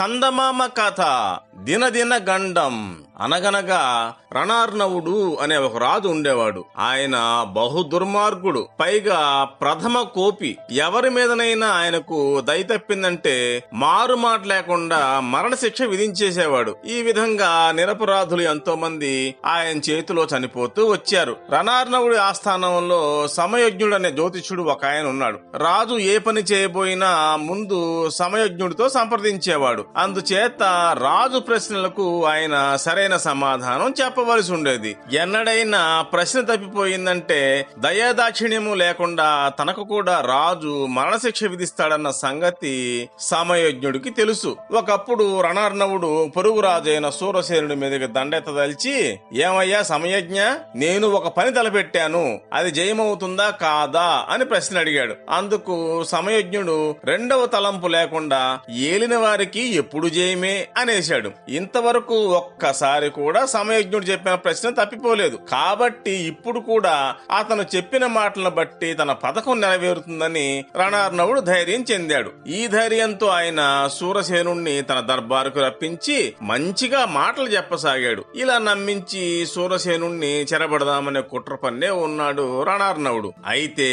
చందమామ కథ దినదిన గండం. అనగనగా రణార్ణవుడు అనే ఒక రాజు ఉండేవాడు. ఆయన బహు దుర్మార్గుడు, పైగా ప్రథమ కోపి. ఎవరి మీదనైనా ఆయనకు దయ తప్పిందంటే మారు మాట లేకుండా మరణశిక్ష విధించేసేవాడు. ఈ విధంగా నిరపరాధులు ఎంతో మంది ఆయన చేతిలో చనిపోతూ వచ్చారు. రణార్ణవుడి ఆస్థానంలో సమయజ్ఞుడు అనే జ్యోతిష్యుడు ఒక ఆయన ఉన్నాడు. రాజు ఏ పని చేయబోయినా ముందు సమయజ్ఞుడితో సంప్రదించేవాడు. అందుచేత రాజు ప్రశ్నలకు ఆయన సరైన సమాధానం చెప్పవలసి ఉండేది. ఎన్నడైనా ప్రశ్న తప్పిపోయిందంటే దయాదాక్షిణ్యము లేకుండా తనకు కూడా రాజు మరణశిక్ష విధిస్తాడన్న సంగతి సమయజ్ఞుడికి తెలుసు. ఒకప్పుడు రణార్ణవుడు పొరుగు రాజైన సూరసేనుడి మీదకి దండెత్తదలిచి, ఏమయ్యా సమయజ్ఞ, నేను ఒక పని తలపెట్టాను, అది జయమవుతుందా కాదా అని ప్రశ్న అడిగాడు. అందుకు సమయజ్ఞుడు రెండవ తలంపు లేకుండా ఏలిన వారికి ఎప్పుడు జయమే అనేశాడు. ఇంతవరకు ఒక్కసారి కూడా సమయజ్ఞుడు చెప్పిన ప్రశ్న తప్పిపోలేదు. కాబట్టి ఇప్పుడు కూడా అతను చెప్పిన మాటలను బట్టి తన పథకం నెరవేరుతుందని రణార్ణవుడు ధైర్యం చెందాడు. ఈ ధైర్యంతో ఆయన సూరసేనుణ్ణి తన దర్బారుకు రప్పించి మంచిగా మాటలు చెప్పసాగాడు. ఇలా నమ్మించి సూరసేనుణ్ణి చెరబడదామనే కుట్ర పన్నే ఉన్నాడు రణార్ణవుడు. అయితే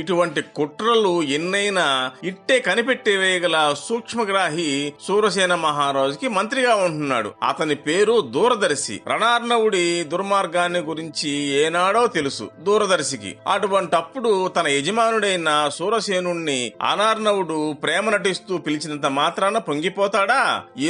ఇటువంటి కుట్రలు ఎన్నైనా ఇట్టే కనిపెట్టివేయగల సూక్ష్మగ్రాహి సూరసేన మహారాజుకి మంత్రిగా ఉంటున్నాడు. అతని పేరు దూరదర్శి. రణార్ణవుడి దుర్మార్గాన్ని గురించి ఏనాడో తెలుసు దూరదర్శికి. అటువంటప్పుడు తన యజమానుడైన సూరసేనుణ్ణి అనార్ణవుడు ప్రేమ నటిస్తూ పిలిచినంత మాత్రాన పొంగిపోతాడా?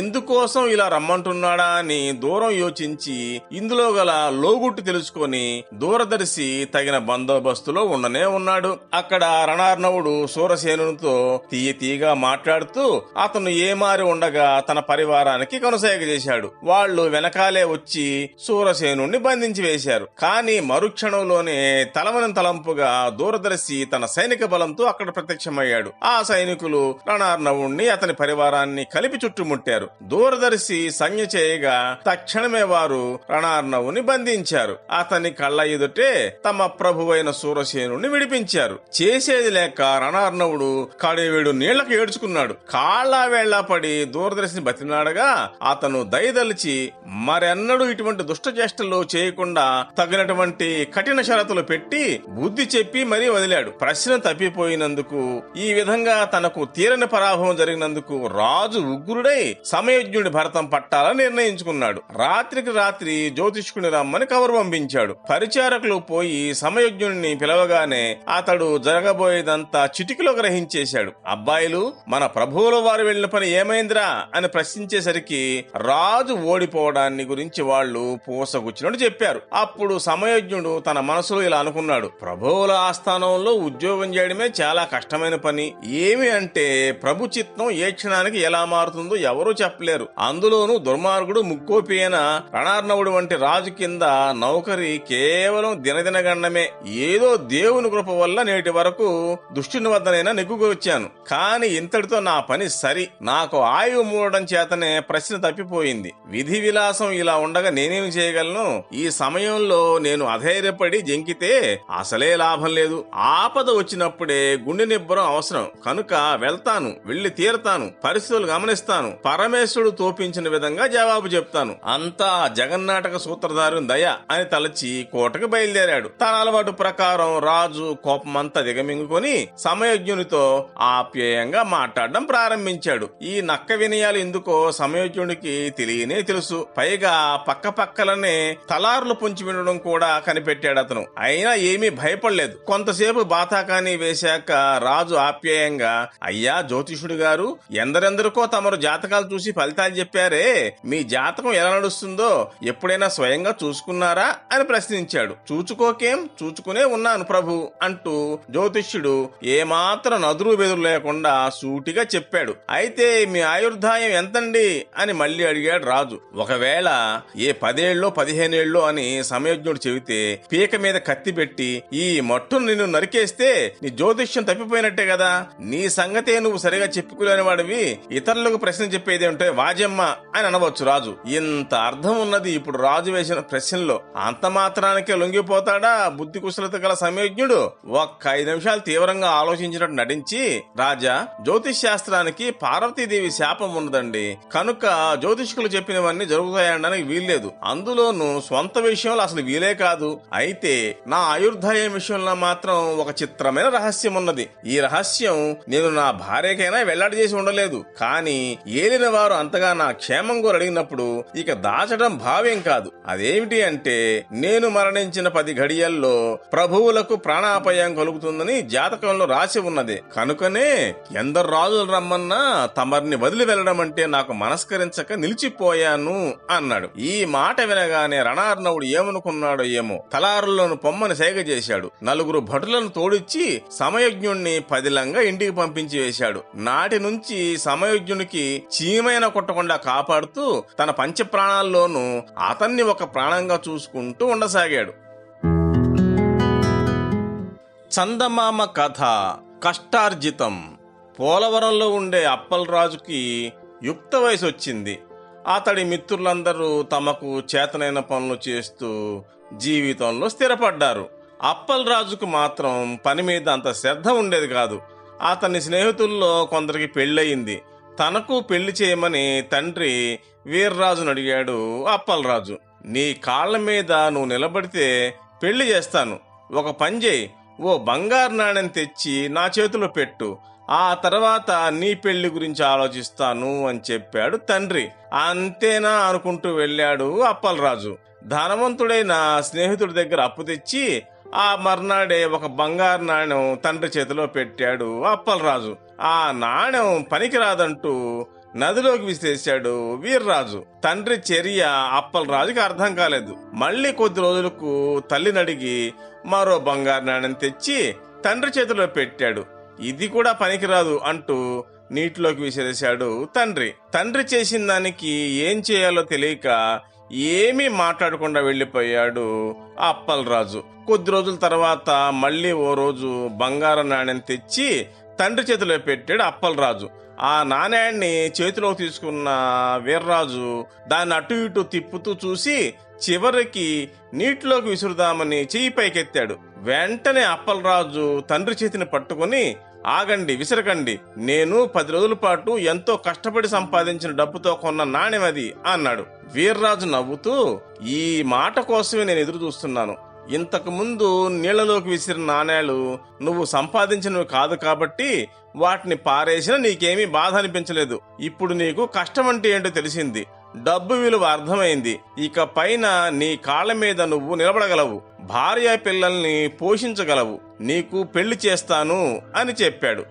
ఎందుకోసం ఇలా రమ్మంటున్నాడా అని దూరం యోచించి ఇందులో గల లోగుట్టు తెలుసుకొని దూరదర్శి తగిన బందోబస్తులో ఉండనే ఉన్నాడు. అక్కడ రణార్ణవుడు సూరసేనుతో తీయగా మాట్లాడుతూ అతను ఏమారి ఉండగా తన పరివారానికి కొనసాగ చేశాడు. వాళ్ళు వెనకాలే వచ్చి సూరసేనుణ్ణి బంధించి వేశారు. కానీ మరుక్షణంలోనే తలవని తలంపుగా దూరదర్శి తన సైనిక బలంతో అక్కడ ప్రత్యక్షమయ్యాడు. ఆ సైనికులు రణార్ణవుణ్ణి అతని పరివారాన్ని కలిపి చుట్టుముట్టారు. దూరదర్శి సంజ్ఞ చేయగా తక్షణమే వారు రణార్ణవుని బంధించారు. అతని కళ్ళ ఎదుటే తమ ప్రభువైన సూరసేనుణ్ణి విడిపించారు. చేసేది లేక రణార్ణవుడు కడివేడు నీళ్లకు ఏడ్చుకున్నాడు. కాళ్ల వేళ్ల పడి దూరదర్శిని బతినాడగా అతను దయదలిచి మరెన్నడూ ఇటువంటి దుష్ట చేష్టలు చేయకుండా తగినటువంటి కఠిన షరతులు పెట్టి బుద్ధి చెప్పి మరీ వదిలాడు. ప్రశ్న తప్పిపోయినందుకు, ఈ విధంగా తనకు తీరని పరాభవం జరిగినందుకు రాజు ఉగ్రుడై సమయజ్ఞుడి భరతం పట్టాలని నిర్ణయించుకున్నాడు. రాత్రికి రాత్రి జ్యోతిష్కుని రమ్మని కబురు పంపించాడు. పరిచారకులు పోయి సమయజ్ఞుడిని పిలవగానే అతడు జరగబోయేదంతా చిటికలో గ్రహించేశాడు. అబ్బాయిలు, మన ప్రభువుల వారు వెళ్లిన పని ఏమైందిరా అని ప్రశ్నించేసరికి రాజు ఓడిపోవడాన్ని గురించి వాళ్ళు పూసగుచ్చినట్టు చెప్పారు. అప్పుడు సమయజ్ఞుడు తన మనసులో ఇలా అనుకున్నాడు, ప్రభువుల ఆస్థానంలో ఉద్యోగం చేయడమే చాలా కష్టమైన పని. ఏమి అంటే ప్రభు చిత్తం ఏ క్షణానికి ఎలా మారుతుందో ఎవరూ చెప్పలేరు. అందులోనూ దుర్మార్గుడు ముక్కోపి అయిన రణార్ణవుడు వంటి రాజు కింద నౌకరి కేవలం దినదినగండమే. ఏదో దేవుని కృప వల్ల నేటి వరకు దుష్టుని వద్దనైనా నెగ్గుకొచ్చాను. కాని ఇంతటితో నా పని సరి. నాకు ఆయువు మూడడం చేతనే ప్రశ్న తప్పిపోయింది. విధి విలాసం ఇలా ఉండగా నేనేమి చేయగలను? ఈ సమయంలో నేను అధైర్యపడి జంకితే అసలే లాభం లేదు. ఆపద వచ్చినప్పుడే గుండె నిబ్బరం అవసరం. కనుక వెళ్తాను, వెళ్లి తీరతాను, పరిస్థితులు గమనిస్తాను, పరమేశ్వరుడు తోపించిన విధంగా జవాబు చెప్తాను. అంతా జగన్నాటక సూత్రధారుని దయ అని తలచి కోటకు బయలుదేరాడు. తన అలవాటు ప్రకారం రాజు కోపమంతా దిగమింగుకొని సమయజ్ఞునితో ఆప్యాయంగా మాట్లాడడం ప్రారంభించాడు. ఈ నక్క వినయాలు ఎందుకో సమయజ్ఞుడికి తెలియనే తెలుసు. పైగా పక్క పక్కలనే తలార్లు పొంచి వినడం కూడా కనిపెట్టాడు అతను. అయినా ఏమీ భయపడలేదు. కొంతసేపు బాతాకాని వేశాక రాజు ఆప్యాయంగా, అయ్యా జ్యోతిషుడు గారు, ఎందరెందరికో తమరు జాతకాలు చూసి ఫలితాలు చెప్పారే, మీ జాతకం ఎలా నడుస్తుందో ఎప్పుడైనా స్వయంగా చూసుకున్నారా అని ప్రశ్నించాడు. చూచుకోకేం, చూచుకునే ఉన్నాను ప్రభు అంటూ జ్యోతిష్యుడు ఏమాత్రం నదురు బెదురు లేకుండా సూటిగా చెప్పాడు. అయితే మీ ఆయుర్దాయం ఎంతండి అని మళ్ళీ అడిగాడు రాజు. ఒకవేళ ఒకవేళ ఏ 10 ఏళ్ళో 15 ఏళ్ళో అని సమయజ్ఞుడు చెబితే పీక మీద కత్తి పెట్టి ఈ మట్టును నిన్ను నరికేస్తే నీ జ్యోతిష్యం తప్పిపోయినట్టే కదా. నీ సంగతే నువ్వు సరిగా చెప్పుకోలేని వాడివి, ఇతరులకు ప్రశ్న చెప్పేది అంటే వాజమ్మ అని అనవచ్చు రాజు. ఇంత అర్థం ఉన్నది ఇప్పుడు రాజు వేసిన ప్రశ్నలో. అంత మాత్రానికే లొంగిపోతాడా బుద్ధి కుశలత గల సమయజ్ఞుడు? ఒక్క 5 నిమిషాలు తీవ్రంగా ఆలోచించినట్టు నటించి, రాజా, జ్యోతిష్ శాస్త్రానికి పార్వతీదేవి శాపం ఉన్నదండి, కనుక జ్యోతిష్కులు చెప్పినవన్నీ జరుగుతాయనడానికి వీల్లేదు. అందులోనూ స్వంత విషయంలో అసలు వీలే కాదు. అయితే నా ఆయుర్దాయం విషయంలో మాత్రం ఒక చిత్రమైన రహస్యం ఉన్నది. ఈ రహస్యం నేను నా భార్యకైనా వెల్లడి చేసి ఉండలేదు. కానీ ఏలిన వారు అంతగా నా క్షేమం కోరి అడిగినప్పుడు ఇక దాచడం భావ్యం కాదు. అదేమిటి అంటే, నేను మరణించిన 10 ఘడియల్లో ప్రభువులకు ప్రాణాపాయం కలుగుతుందని జాతకంలో రాసి ఉన్నది. కనుకనే ఎందరు రాజులు రమ్మన్నా తమరిని వదిలి వెళ్లడం అంటే నాకు మనస్కరించక నిలిచిపోయాను అన్నాడు. ఈ మాట వినగానే రణార్ణవుడు ఏమనుకున్నాడో ఏమో తలారులను పొమ్మని సైగ చేశాడు. 4 భటులను తోడిచ్చి సమయజ్ఞుణ్ణి పదిలంగా ఇంటికి పంపించి వేశాడు. నాటి నుంచి సమయజ్ఞునికి చీమైన కొట్టకుండా కాపాడుతూ తన పంచ ప్రాణాల్లోనూ అతన్ని ఒక ప్రాణంగా చూసుకుంటూ ఉండసాగాడు. చందమామ కథ కష్టార్జితం. పోలవరంలో ఉండే అప్పలరాజుకి యుక్త వయసు వచ్చింది. అతడి మిత్రులందరూ తమకు చేతనైన పనులు చేస్తూ జీవితంలో స్థిరపడ్డారు. అప్పలరాజుకు మాత్రం పని మీద అంత శ్రద్ధ ఉండేది కాదు. అతని స్నేహితుల్లో కొందరికి పెళ్ళయింది. తనకు పెళ్లి చేయమని తండ్రి వీర్రాజును అడిగాడు అప్పలరాజు. నీ కాళ్ల మీద నువ్వు నిలబడితే పెళ్లి చేస్తాను. ఒక పని చేయి, ఓ బంగారు నాణెం తెచ్చి నా చేతిలో పెట్టు, ఆ తర్వాత నీ పెళ్లి గురించి ఆలోచిస్తాను అని చెప్పాడు తండ్రి. అంతేనా అనుకుంటూ వెళ్ళాడు అప్పలరాజు. ధనవంతుడైన స్నేహితుడి దగ్గర అప్పు తెచ్చి ఆ మర్నాడే ఒక బంగారు నాణెం తండ్రి చేతిలో పెట్టాడు అప్పలరాజు. ఆ నాణెం పనికిరాదంటూ నదిలోకి విసిరేశాడు వీర్రాజు. తండ్రి చర్య అప్పలరాజుకి అర్థం కాలేదు. మళ్లీ కొద్ది రోజులకు తల్లినడిగి మరో బంగారు నాణెం తెచ్చి తండ్రి చేతిలో పెట్టాడు. ఇది కూడా పనికిరాదు అంటూ నీటిలోకి విసిరేశాడు తండ్రి. తండ్రి చేసిన దానికి ఏం చేయాలో తెలియక ఏమీ మాట్లాడకుండా వెళ్లిపోయాడు అప్పలరాజు. కొద్ది రోజుల తర్వాత మళ్లీ ఓ రోజు బంగారు నాణెం తెచ్చి తండ్రి చేతిలో పెట్టాడు అప్పలరాజు. ఆ నాణ్యాన్ని చేతిలోకి తీసుకున్న వీర్రాజు దాన్ని అటు ఇటు తిప్పుతూ చూసి చివరికి నీటిలోకి విసురుదామని చెయ్యి పైకెత్తాడు. వెంటనే అప్పలరాజు తండ్రి చేతిని పట్టుకుని, ఆగండి, విసరకండి, నేను 10 రోజుల పాటు ఎంతో కష్టపడి సంపాదించిన డబ్బుతో కొన్న నాణెం అది అన్నాడు. వీర్రాజు నవ్వుతూ, ఈ మాట కోసమే నేను ఎదురు చూస్తున్నాను. ఇంతకు ముందు నీళ్లలోకి విసిరిన నాణేలు నువ్వు సంపాదించినవి కాదు కాబట్టి వాటిని పారేసినా నీకేమీ బాధ అనిపించలేదు. ఇప్పుడు నీకు కష్టం అంటే ఏంటో తెలిసింది, డబ్బు విలువ అర్థమైంది. ఇక పైన నీ కాళ్ల మీద నువ్వు నిలబడగలవు, భార్య పిల్లల్ని పోషించగలవు, నీకు పెళ్లి చేస్తాను అని చెప్పాడు.